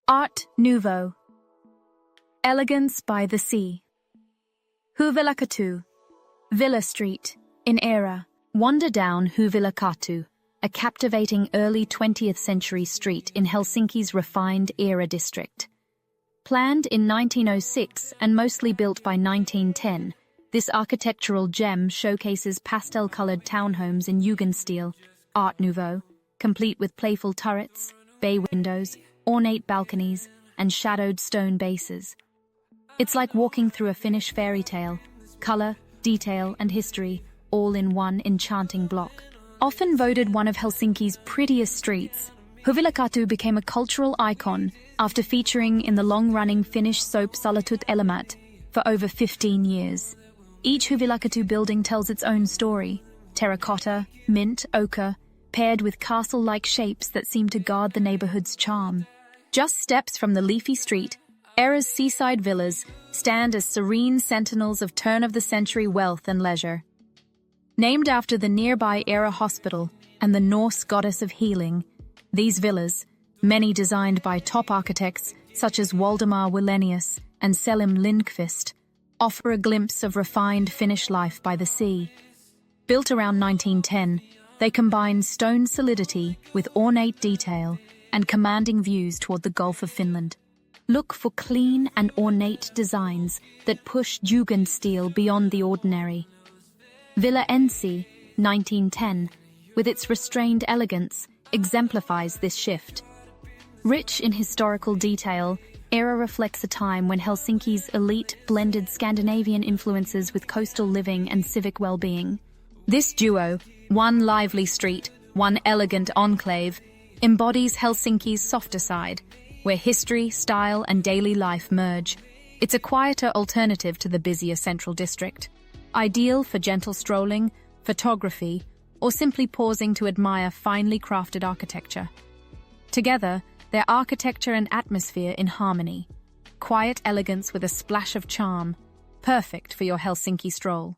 Art Nouveau. Elegance by the sea. Huvilakatu, Villa Street, in Eira. Wander down Huvilakatu, a captivating early 20th century street in Helsinki's refined Eira district. Planned in 1906 and mostly built by 1910, this architectural gem showcases pastel-colored townhomes in Jugendstil, Art Nouveau, complete with playful turrets, bay windows, ornate balconies, and shadowed stone bases. It's like walking through a Finnish fairy tale, color, detail, and history, all in one enchanting block. Often voted one of Helsinki's prettiest streets, Huvilakatu became a cultural icon after featuring in the long-running Finnish soap Huvilakatu and Eira for over 15 years. Each Huvilakatu building tells its own story: terracotta, mint, ochre, paired with castle-like shapes that seem to guard the neighborhood's charm. Just steps from the leafy street, Eira's seaside villas stand as serene sentinels of turn-of-the-century wealth and leisure. Named after the nearby Eira Hospital and the Norse goddess of healing, these villas, many designed by top architects such as Waldemar Wallenius and Selim Lindqvist, offer a glimpse of refined Finnish life by the sea. Built around 1910, they combine stone solidity with ornate detail and commanding views toward the Gulf of Finland. Look for clean and ornate designs that push Jugendstil beyond the ordinary. Villa Ensi, 1910, with its restrained elegance, exemplifies this shift. Rich in historical detail, Eira reflects a time when Helsinki's elite blended Scandinavian influences with coastal living and civic well-being. This duo, one lively street, one elegant enclave, embodies Helsinki's softer side, where history, style, and daily life merge. It's a quieter alternative to the busier central district, ideal for gentle strolling, photography, or simply pausing to admire finely crafted architecture. Together, their architecture and atmosphere in harmony. Quiet elegance with a splash of charm, perfect for your Helsinki stroll.